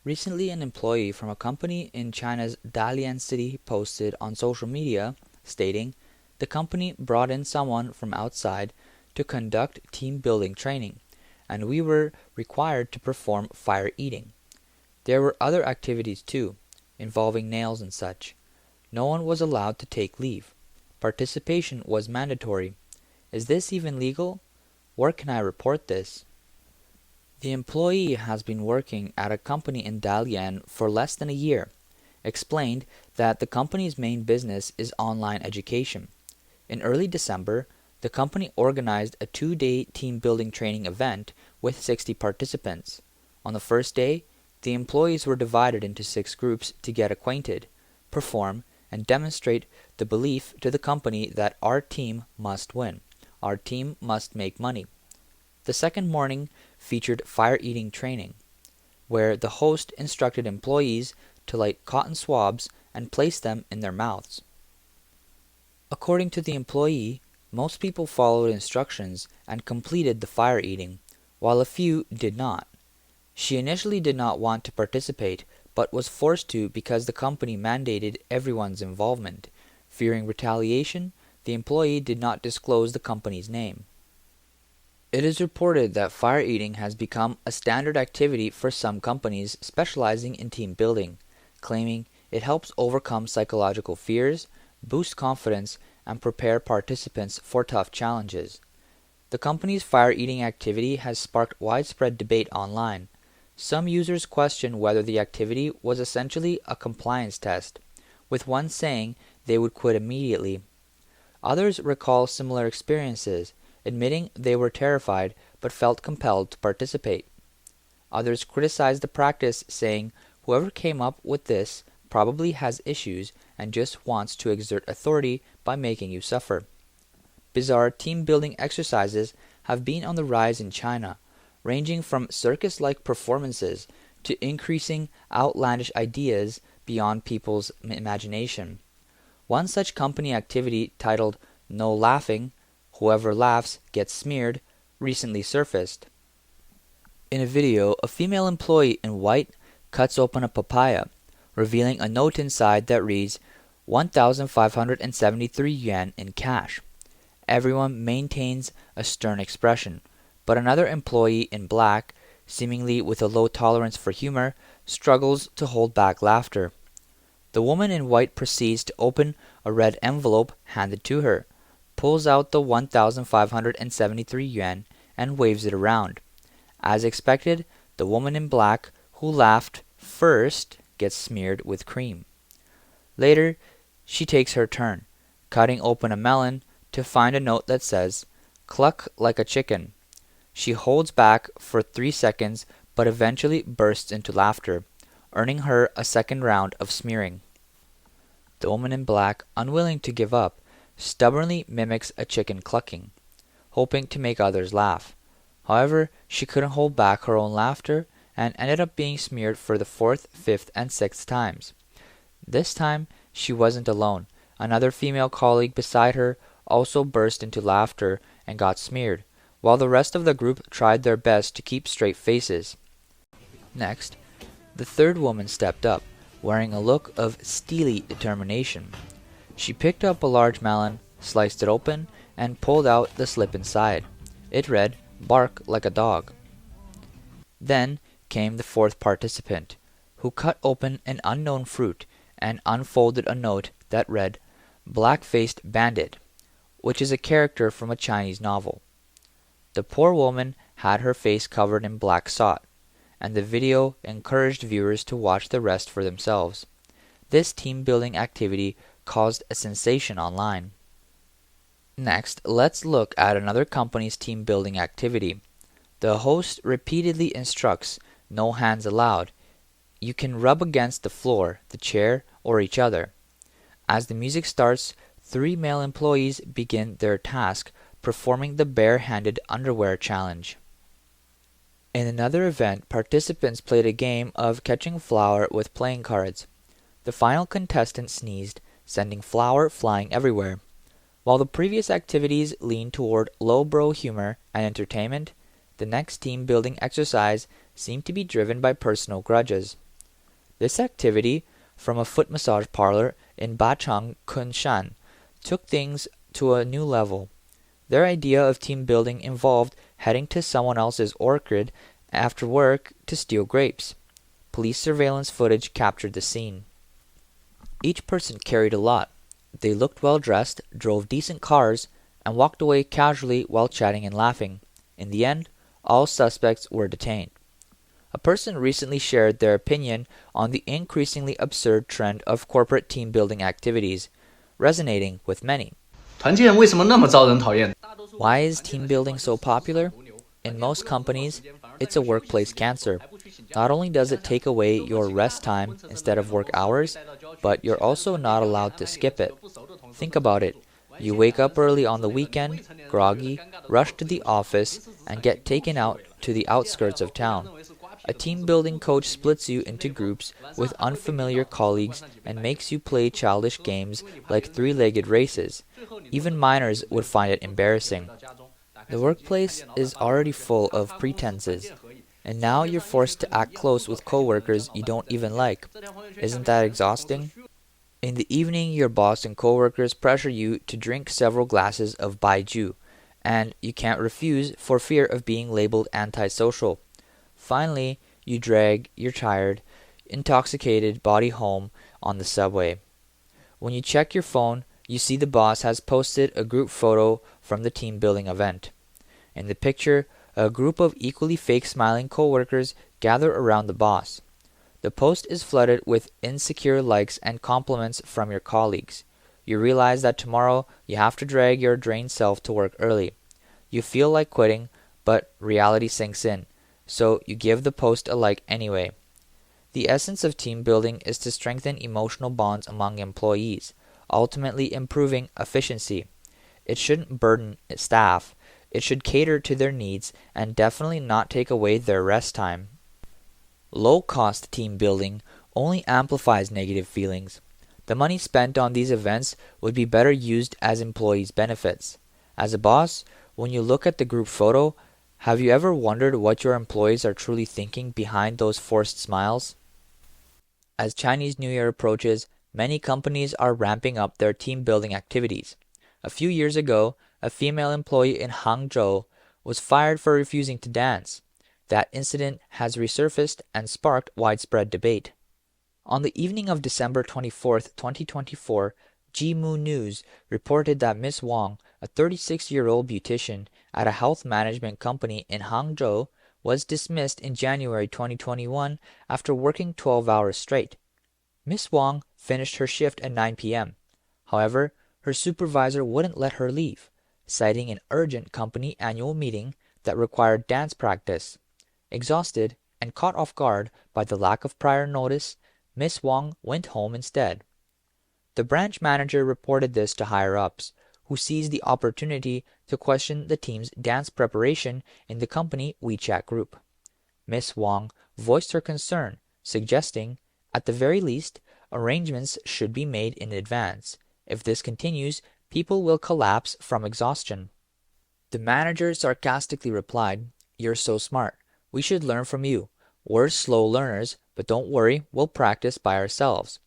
Recently, an employee from a company in China's Dalian city posted on social media stating, "The company brought in someone from outside to conduct team building training, and we were required to perform fire eating. There were other activities too, involving nails and such. No one was allowed to take leave. Participation was mandatory. Is this even legal? Where can I report this?" The employee has been working at a company in Dalian for less than a year, explained that the company's main business is online education. In early December, the company organized a 2-day team building training event with 60 participants. On the first day, the employees were divided into 6 groups to get acquainted, perform, and demonstrate the belief to the company that our team must win. Our team must make money. The second morning featured fire eating training, where the host instructed employees to light cotton swabs and place them in their mouths. According to the employee, most people followed instructions and completed the fire eating, while a few did not. She initially did not want to participate, but was forced to because the company mandated everyone's involvement. Fearing retaliation, the employee did not disclose the company's name. It is reported that fire eating has become a standard activity for some companies specializing in team building, claiming it helps overcome psychological fears, boost confidence, and prepare participants for tough challenges. The company's fire eating activity has sparked widespread debate online. Some users question whether the activity was essentially a compliance test, with one saying they would quit immediately. Others recall similar experiences, admitting they were terrified but felt compelled to participate. Others criticized the practice, saying whoever came up with this probably has issues and just wants to exert authority by making you suffer. Bizarre team-building exercises have been on the rise in China, ranging from circus-like performances to increasing outlandish ideas beyond people's imagination. One such company activity titled "No Laughing, Whoever Laughs Gets Smeared" recently surfaced. In a video, a female employee in white cuts open a papaya, revealing a note inside that reads 1,573 yuan in cash. Everyone maintains a stern expression, but another employee in black, seemingly with a low tolerance for humor, struggles to hold back laughter. The woman in white proceeds to open a red envelope handed to her, pulls out the 1,573 yuan, and waves it around. As expected, the woman in black, who laughed first, gets smeared with cream. Later, she takes her turn, cutting open a melon to find a note that says, "Cluck like a chicken." She holds back for 3 seconds but eventually bursts into laughter, earning her a second round of smearing. The woman in black, unwilling to give up, stubbornly mimics a chicken clucking, hoping to make others laugh. However, she couldn't hold back her own laughter and ended up being smeared for the 4th, 5th, and 6th times. This time, she wasn't alone. Another female colleague beside her also burst into laughter and got smeared, while the rest of the group tried their best to keep straight faces. Next, the third woman stepped up, wearing a look of steely determination. She picked up a large melon, sliced it open, and pulled out the slip inside. It read, "Bark like a dog." Then came the fourth participant, who cut open an unknown fruit and unfolded a note that read, "Black-faced bandit," which is a character from a Chinese novel. The poor woman had her face covered in black soot, and the video encouraged viewers to watch the rest for themselves. This team-building activity caused a sensation online. Next, let's look at another company's team-building activity. The host repeatedly instructs, "No hands allowed. You can rub against the floor, the chair, or each other." As the music starts, 3 male employees begin their task, performing the bare-handed underwear challenge. In another event, participants played a game of catching flour with playing cards. The final contestant sneezed, sending flour flying everywhere. While the previous activities leaned toward lowbrow humor and entertainment, the next team-building exercise seemed to be driven by personal grudges. This activity, from a foot massage parlor in Bachang, Kunshan, took things to a new level. Their idea of team building involved heading to someone else's orchard after work to steal grapes. Police surveillance footage captured the scene. Each person carried a lot. They looked well dressed, drove decent cars, and walked away casually while chatting and laughing. In the end, all suspects were detained. A person recently shared their opinion on the increasingly absurd trend of corporate team building activities, resonating with many. 团建为什么那么招人讨厌？ Why is team building so popular? In most companies, it's a workplace cancer. Not only does it take away your rest time instead of work hours, but you're also not allowed to skip it. Think about it. You wake up early on the weekend, groggy, rush to the office, and get taken out to the outskirts of town. A team building coach splits you into groups with unfamiliar colleagues and makes you play childish games like three-legged races. Even minors would find it embarrassing. The workplace is already full of pretenses, and now you're forced to act close with coworkers you don't even like. Isn't that exhausting? In the evening, your boss and coworkers pressure you to drink several glasses of baijiu, and you can't refuse for fear of being labeled antisocial. Finally, you drag your tired, intoxicated body home on the subway. When you check your phone, you see the boss has posted a group photo from the team building event. In the picture, a group of equally fake smiling coworkers gather around the boss. The post is flooded with insecure likes and compliments from your colleagues. You realize that tomorrow you have to drag your drained self to work early. You feel like quitting, but reality sinks in, so you give the post a like anyway. The essence of team building is to strengthen emotional bonds among employees, ultimately improving efficiency. It shouldn't burden staff. It should cater to their needs and definitely not take away their rest time. Low-cost team building only amplifies negative feelings. The money spent on these events would be better used as employees' benefits. As a boss, when you look at the group photo, have you ever wondered what your employees are truly thinking behind those forced smiles? As Chinese New Year approaches, many companies are ramping up their team building activities. A few years ago, a female employee in Hangzhou was fired for refusing to dance. That incident has resurfaced and sparked widespread debate. On the evening of December 24, 2024, Jimu News reported that Miss Wang, a 36-year-old beautician at a health management company in Hangzhou, was dismissed in January 2021 after working 12 hours straight. Miss Wang finished her shift at 9 p.m. However, her supervisor wouldn't let her leave, citing an urgent company annual meeting that required dance practice. Exhausted and caught off guard by the lack of prior notice, Miss Wang went home instead. The branch manager reported this to higher-ups, who seized the opportunity to question the team's dance preparation in the company WeChat group. Miss Wang voiced her concern, suggesting, at the very least, arrangements should be made in advance. If this continues, people will collapse from exhaustion. The manager sarcastically replied, "You're so smart. We should learn from you. We're slow learners, but don't worry, we'll practice by ourselves."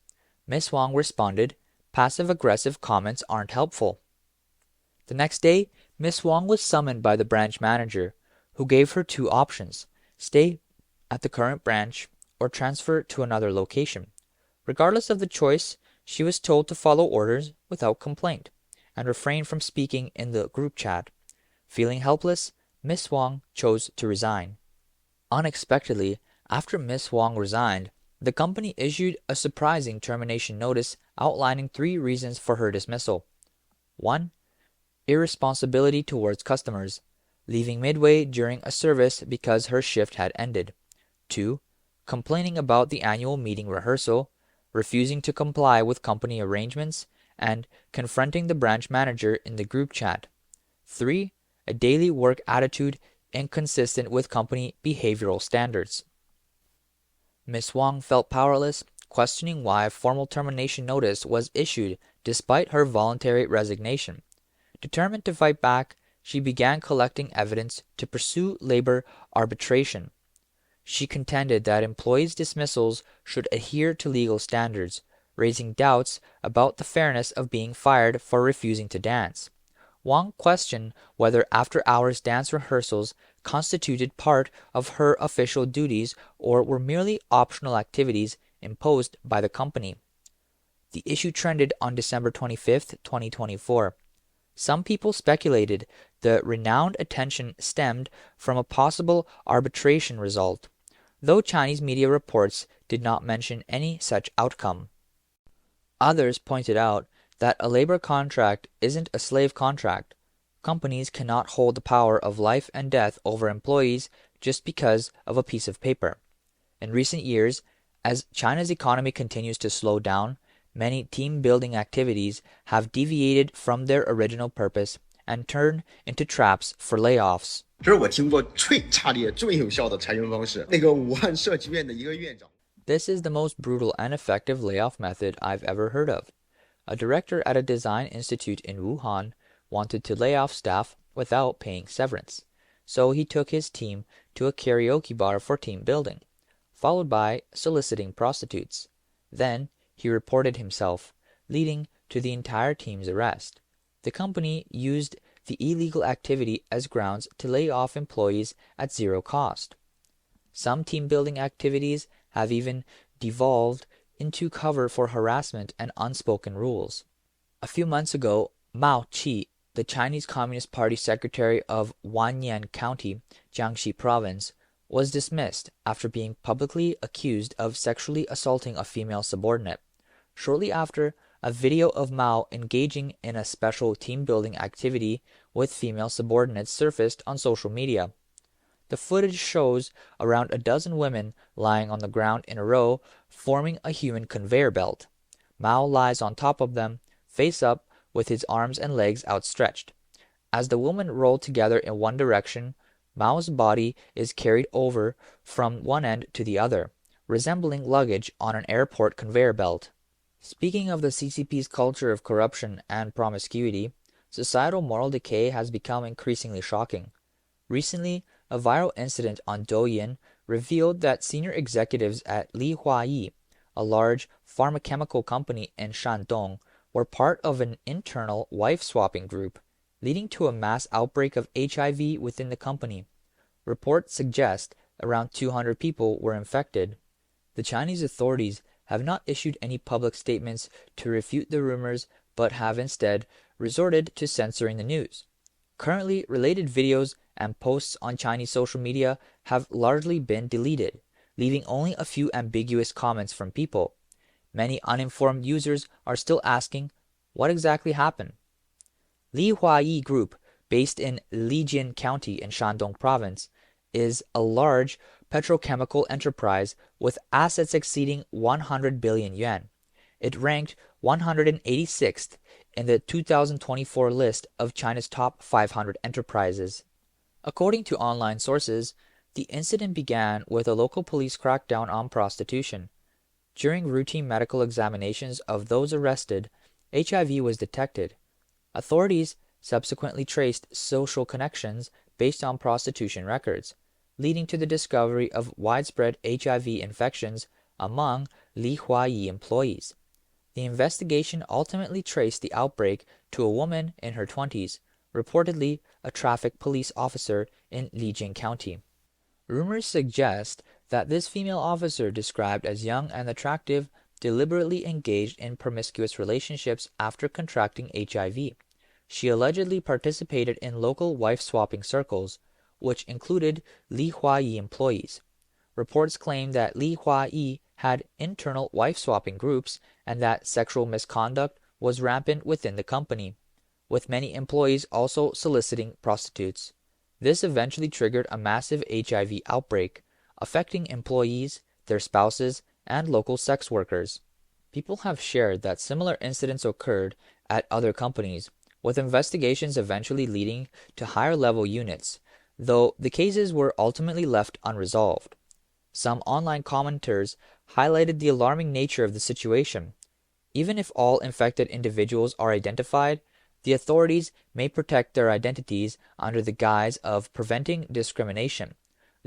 Miss Wang responded, "Passive-aggressive comments aren't helpful." The next day, Miss Wang was summoned by the branch manager, who gave her two options: stay at the current branch or transfer to another location. Regardless of the choice, she was told to follow orders without complaint and refrain from speaking in the group chat. Feeling helpless, Miss Wang chose to resign. Unexpectedly, after Miss Wang resigned, the company issued a surprising termination notice outlining 3 reasons for her dismissal. 1. Irresponsibility towards customers, leaving midway during a service because her shift had ended. 2. Complaining about the annual meeting rehearsal, refusing to comply with company arrangements, and confronting the branch manager in the group chat. 3. A daily work attitude inconsistent with company behavioral standards. Miss Wang felt powerless, questioning why a formal termination notice was issued despite her voluntary resignation. Determined to fight back, she began collecting evidence to pursue labor arbitration. She contended that employees' dismissals should adhere to legal standards, raising doubts about the fairness of being fired for refusing to dance. Wang questioned whether after-hours dance rehearsals constituted part of her official duties or were merely optional activities imposed by the company. The issue trended on December 25, 2024. Some people speculated the renowned attention stemmed from a possible arbitration result, though Chinese media reports did not mention any such outcome. Others pointed out that a labor contract isn't a slave contract. Companies cannot hold the power of life and death over employees just because of a piece of paper. In recent years, as China's economy continues to slow down, many team-building activities have deviated from their original purpose and turned into traps for layoffs. 这是我听过最差劣、最有效的裁员方式。那个武汉设计院的一个院长。 This is the most brutal and effective layoff method I've ever heard of. A director at a design institute in Wuhan wanted to lay off staff without paying severance, so he took his team to a karaoke bar for team building, followed by soliciting prostitutes. Then he reported himself, leading to the entire team's arrest. The company used the illegal activity as grounds to lay off employees at zero cost. Some team-building activities have even devolved into cover for harassment and unspoken rules. A few months ago, Mao Qi, the Chinese Communist Party secretary of Wanyan County, Jiangxi Province, was dismissed after being publicly accused of sexually assaulting a female subordinate. Shortly after, a video of Mao engaging in a special team-building activity with female subordinates surfaced on social media. The footage shows around a dozen women lying on the ground in a row, forming a human conveyor belt. Mao lies on top of them, face up, with his arms and legs outstretched. As the women roll together in one direction, Mao's body is carried over from one end to the other, resembling luggage on an airport conveyor belt. Speaking of the CCP's culture of corruption and promiscuity, societal moral decay has become increasingly shocking. Recently, a viral incident on Douyin revealed that senior executives at Li Huayi, a large pharmaceutical company in Shandong, were part of an internal wife-swapping group, leading to a mass outbreak of HIV within the company. Reports suggest around 200 people were infected. The Chinese authorities have not issued any public statements to refute the rumors, but have instead resorted to censoring the news. Currently, related videos and posts on Chinese social media have largely been deleted, leaving only a few ambiguous comments from people. Many uninformed users are still asking, what exactly happened? Li Huayi Group, based in Lijian County in Shandong Province, is a large petrochemical enterprise with assets exceeding 100 billion yuan. It ranked 186th in the 2024 list of China's top 500 enterprises. According to online sources, the incident began with a local police crackdown on prostitution. During routine medical examinations of those arrested, HIV was detected. Authorities subsequently traced social connections based on prostitution records, leading to the discovery of widespread HIV infections among Li Huayi employees. The investigation ultimately traced the outbreak to a woman in her 20s, reportedly a traffic police officer in Lijian County. Rumors suggest that this female officer, described as young and attractive, deliberately engaged in promiscuous relationships after contracting HIV. She allegedly participated in local wife-swapping circles, which included Li Huayi employees. Reports claim that Li Huayi had internal wife-swapping groups and that sexual misconduct was rampant within the company, with many employees also soliciting prostitutes. This eventually triggered a massive HIV outbreak, affecting employees, their spouses, and local sex workers. People have shared that similar incidents occurred at other companies, with investigations eventually leading to higher-level units, though the cases were ultimately left unresolved. Some online commenters highlighted the alarming nature of the situation. Even if all infected individuals are identified, the authorities may protect their identities under the guise of preventing discrimination,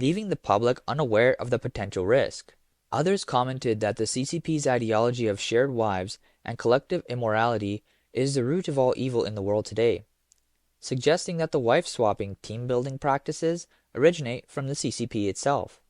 leaving the public unaware of the potential risk. Others commented that the CCP's ideology of shared wives and collective immorality is the root of all evil in the world today, suggesting that the wife-swapping team-building practices originate from the CCP itself.